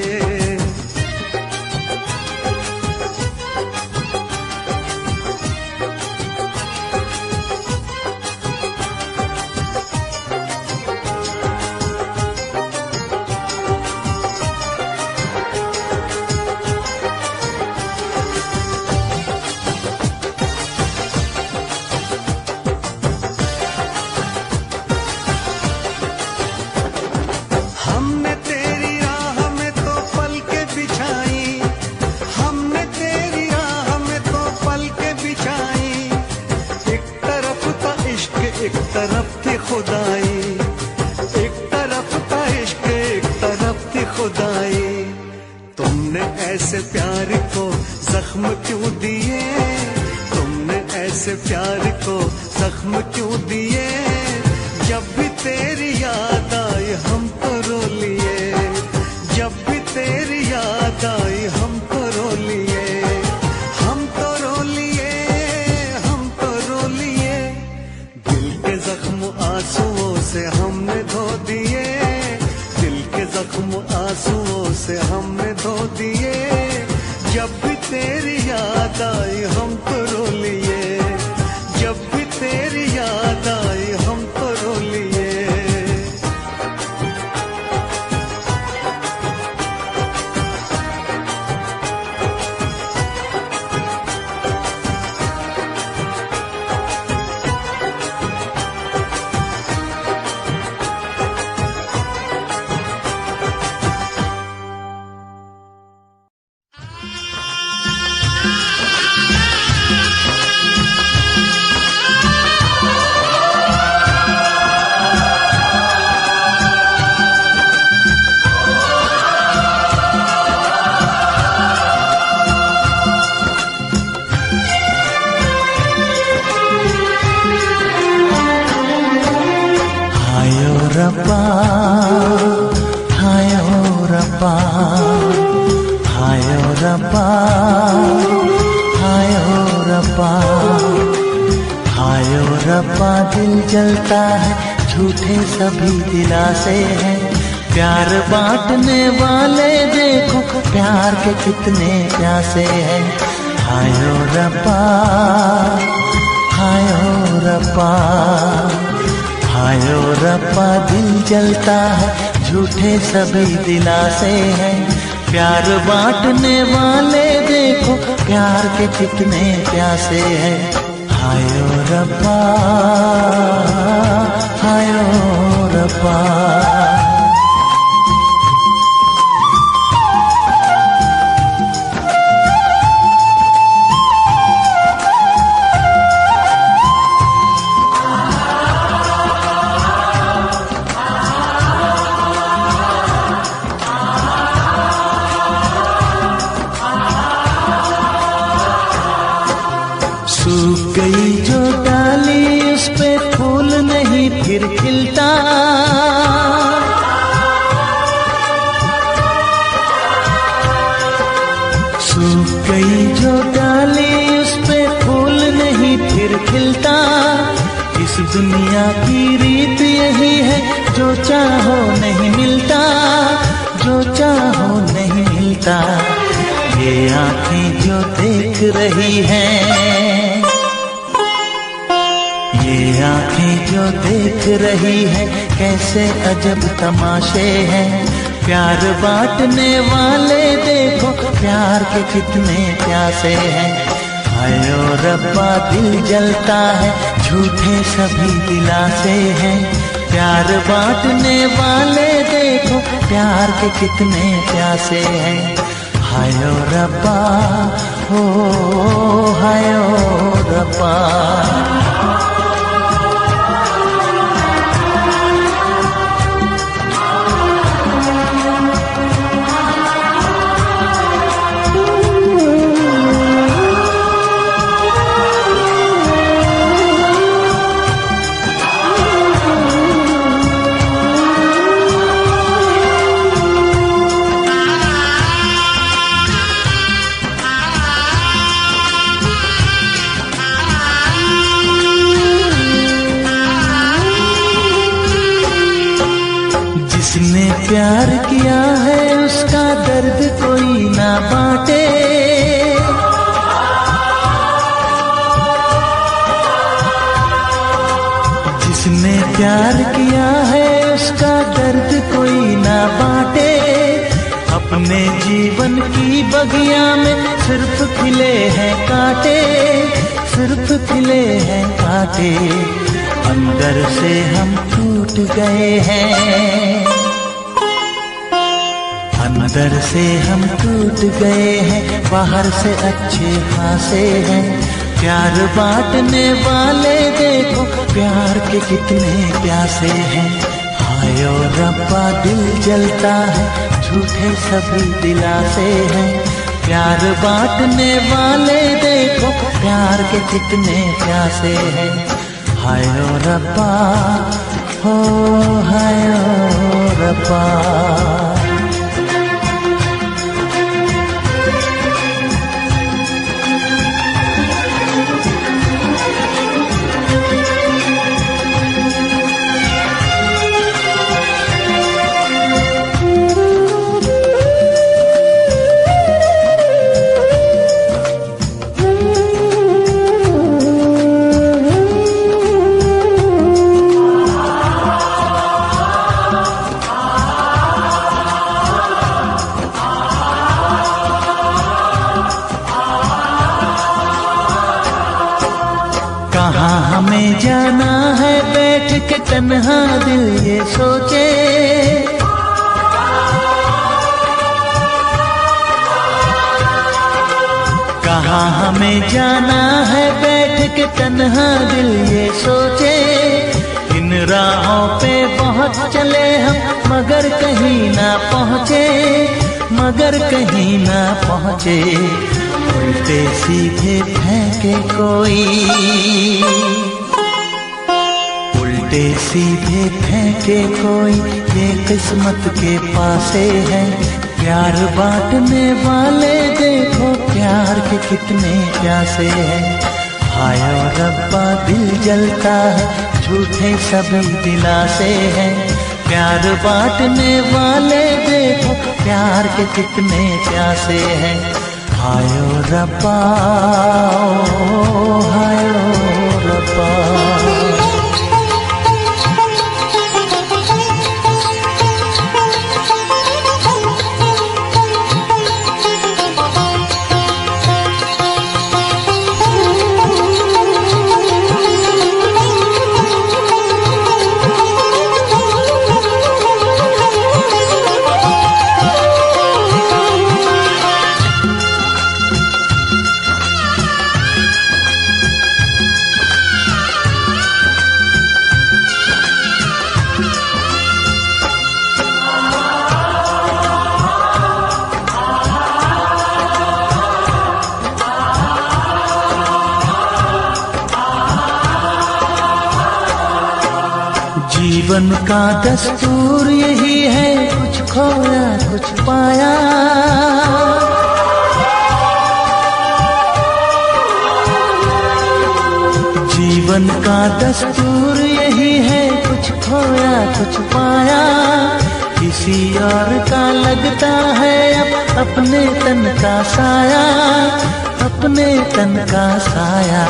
हमने तेरी राह में तो पलकें बिछाई, हमने तेरी राह में तो पलकें बिछाई। एक तरफ था इश्क एक तरफ थी खुदाई, एक तरफ था इश्क एक तरफ थी खुदाई। तुमने ऐसे प्यार को जख्म क्यों दिए, तुमने ऐसे प्यार को जख्म क्यों दिए, जब भी तेरी याद आई हमको रो लिए, जब भी तेरी याद आई हमको रो लिए, हमको रो लिए, हमको रो लिए। दिल के जख्म आंसुओं से हमने धो दिए, दिल के जख्म आंसुओं से हमने धो दिए, जब भी तेरी याद आई हमको रो लिए, जब भी तेरी याद आई हमको रो लिए। हायो रब्बा, हायो रब्बा, हायो रब्बा, हायो रब्बा, हायो रब्बा। दिल जलता है झूठे सभी दिलासे हैं, प्यार बांटने वाले देखो प्यार के कितने प्यासे हैं। हायो रब्बा, हायो रब्बा, हायो रब्बा। दिल जलता है झूठे सभी दिलासे हैं, प्यार बांटने वाले देखो प्यार के कितने प्यासे हैं। हायो रब्बा, हायो रब्बा। सूख गई जो डाली उस पे फूल नहीं फिर खिलता, सूख गई जो डाली उस पे फूल नहीं फिर खिलता। इस दुनिया की रीत यही है, जो चाहो नहीं मिलता, जो चाहो नहीं मिलता। ये आंखें जो देख रही हैं, ये आंखें जो देख रही है, कैसे अजब तमाशे हैं। प्यार बांटने वाले देखो प्यार के कितने प्यासे हैं। हायो रब्बा दिल जलता है झूठे सभी दिलासे हैं। प्यार बांटने वाले देखो प्यार के कितने प्यासे हैं। हायो रब्बा हो हायो रब्बा। उसका दर्द कोई ना बांटे। अपने जीवन की बगिया में सिर्फ खिले हैं कांटे, सिर्फ खिले हैं कांटे। अंदर से हम टूट गए हैं, अंदर से हम टूट गए हैं, बाहर से अच्छे खासे हैं। प्यार बांटने वाले देखो प्यार के कितने प्यासे हैं। हाय ओ रब्बा दिल जलता है, झूठे सभी दिलासे हैं। प्यार बांटने वाले देखो प्यार के कितने प्यासे हैं। हाय ओ रब्बा, हो हाय ओ रब्बा। हमें जाना है बैठ के तन्हा दिल ये सोचे। कहाँ हमें जाना है बैठ के तन्हा दिल ये सोचे। इन राहों पे बहुत चले हम मगर कहीं ना पहुँचे, मगर कहीं ना पहुँचे। उल्टे सीधे फेंके कोई, उल्टे सीधे फेंके कोई, ये किस्मत के पासे है। प्यार बांटने वाले देखो प्यार के कितने प्यासे हैं। हाय ओ रब्बा दिल जलता है, झूठे सभी दिलासे हैं। प्यार बांटने वाले देखो प्यार के कितने प्यासे हैं। हाय ओ रब्बा, ओ हाय ओ रब्बा। जीवन का दस्तूर यही है, कुछ खोया कुछ पाया। जीवन का दस्तूर यही है, कुछ खोया कुछ पाया। किसी और का लगता है अब अपने तन का साया, अपने तन का साया।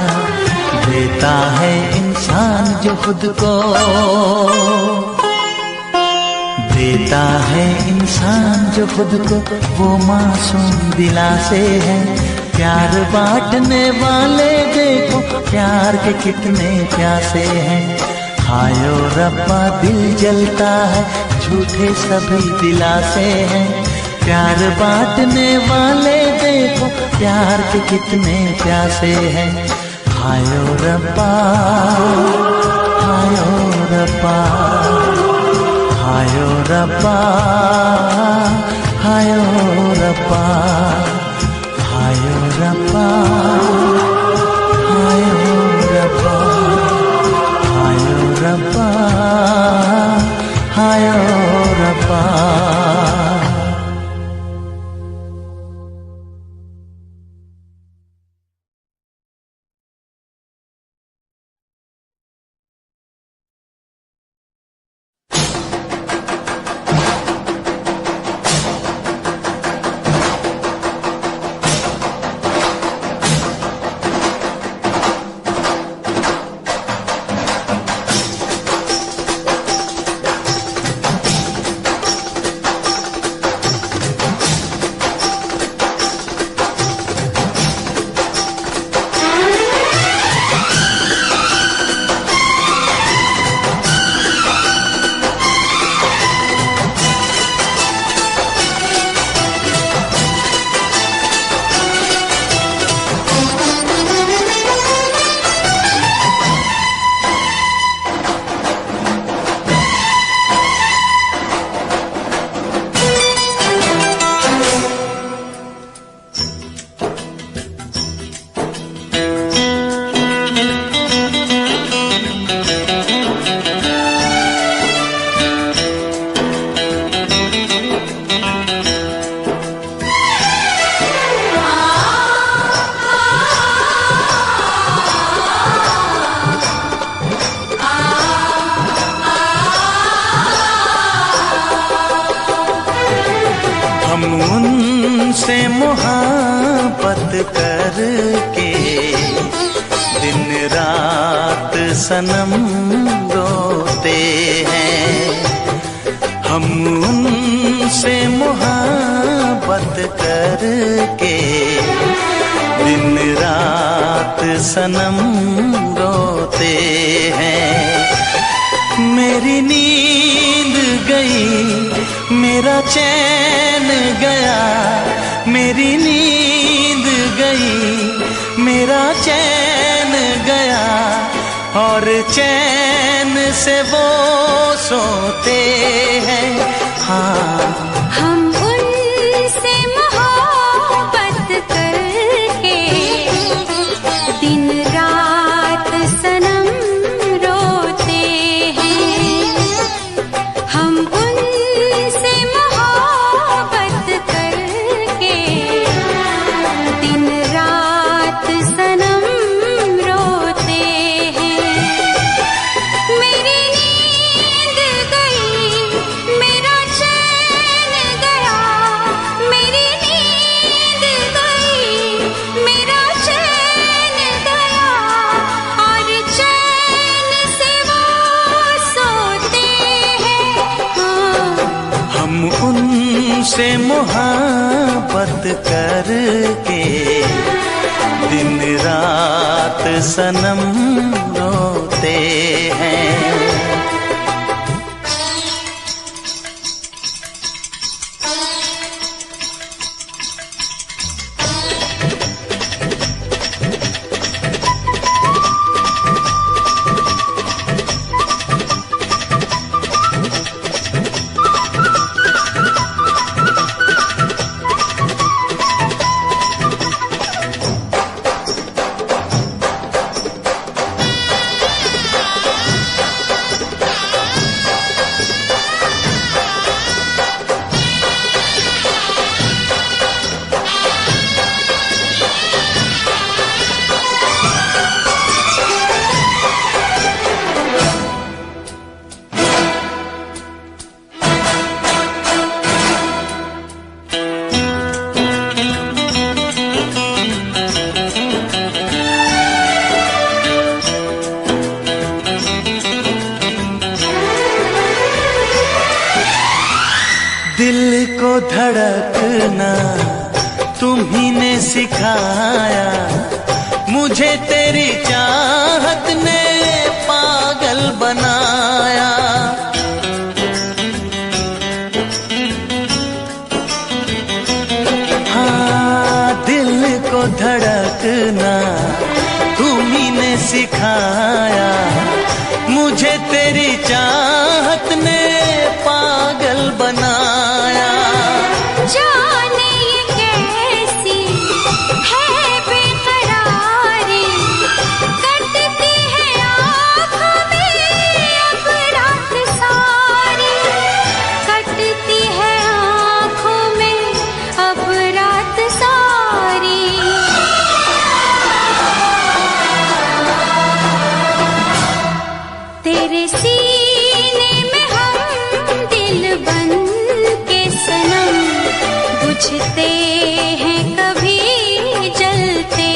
देता है इंसान जो खुद को, देता है इंसान जो खुद को, वो मासूम दिलासे है। प्यार बांटने वाले देखो प्यार के कितने प्यासे हैं। हाय ओ रब्बा दिल जलता है, झूठे सभी दिलासे हैं। प्यार बांटने वाले देखो प्यार के कितने प्यासे हैं। हाय ओ रब्बा, हाय ओ रब्बा, हाय ओ रब्बा, हाय ओ रब्बा, हाय ओ रब्बा, हाय ओ रब्बा, हाय ओ रब्बा, हाय ओ रब्बा। तुमसे मोहब्बत करके दिन रात सनम रोते हैं। हम उनसे मोहब्बत करके दिन रात सनम रोते हैं। मेरी नींद गई मेरा चैन गया, मेरी नींद गई मेरा चैन गया, और चैन से वो सोते हैं। हाँ, हम उनसे मोहब्बत करके दिन रात सनम रोते हैं। हम उनसे मोहब्बत करके दिन रात सनम रोते हैं। मेरी नींद गई मेरा चैन गया, मेरी नींद गई मेरा चैन गया, और चैन से वो सोते हैं। हाँ, हम उनसे मोहब्बत करके दिन रात सनम रोते हैं। दिल को धड़कना तुम्ही ने सिखाया, मुझे तेरी चाहत ने पागल बनाया। हाँ, दिल को धड़कना तुम्ही ने सिखाया, मुझे तेरी चाहत ने पागल बनाया। जाने ये कैसी है बेकरारी, कटती है आँखों में अब रात सारी, कटती है आँखों में अब रात सारी। तेरे सीने में हम दिल बन के सनम बुझते हैं कभी जलते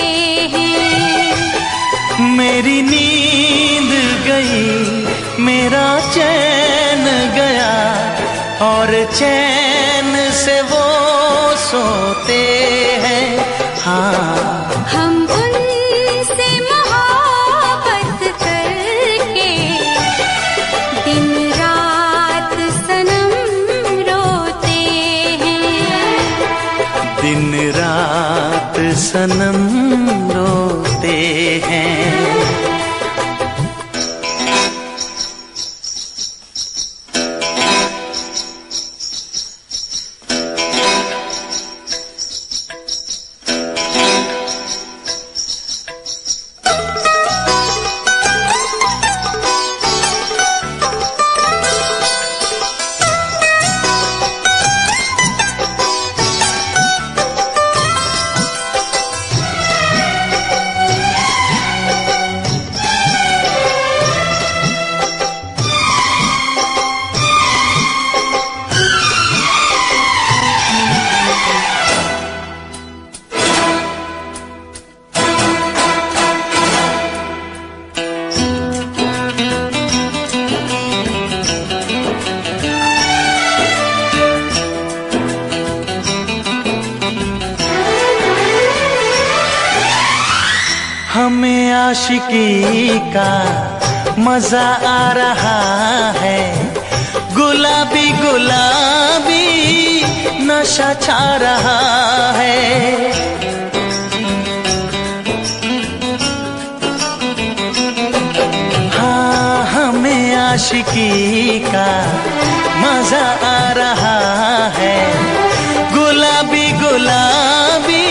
हैं। मेरी नींद गई मेरा चैन गया, और चैन से वो सोते हैं। हाँ, हम उनसे मोहब्बत करके दिन रात सनम रोते हैं। दिन रात सनम रोते हैं। हमें आशिकी का मजा आ रहा है, गुलाबी गुलाबी नशा छा रहा है। हाँ, हमें आशिकी का मजा आ रहा है, गुलाबी गुलाबी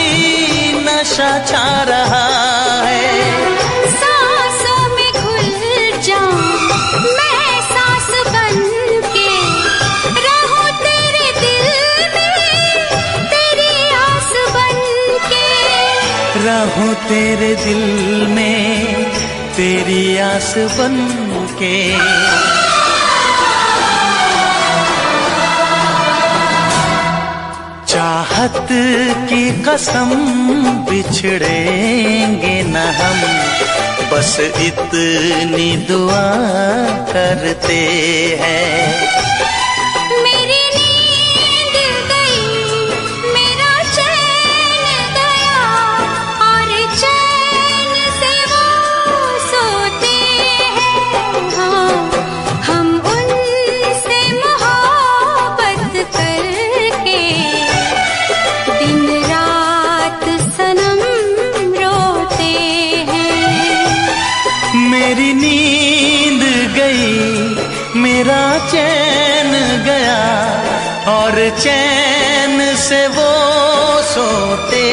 नशा छा रहा है। सांसों में घुल जाऊं मैं सांस बन के, रहूं तेरे दिल में तेरी आस बन के, रहूं तेरे दिल में तेरी आस बन के। चाहत की कसम बिछड़ेंगे न हम, बस इतनी दुआ करते हैं। मेरी नींद गई मेरा चैन गया, और चैन से वो सोते हैं। हाँ, हम उनसे मोहब्बत करके दिन रात सनम रोते हैं। मेरी नींद गई मेरा चैन गया, और चैन से वो सोते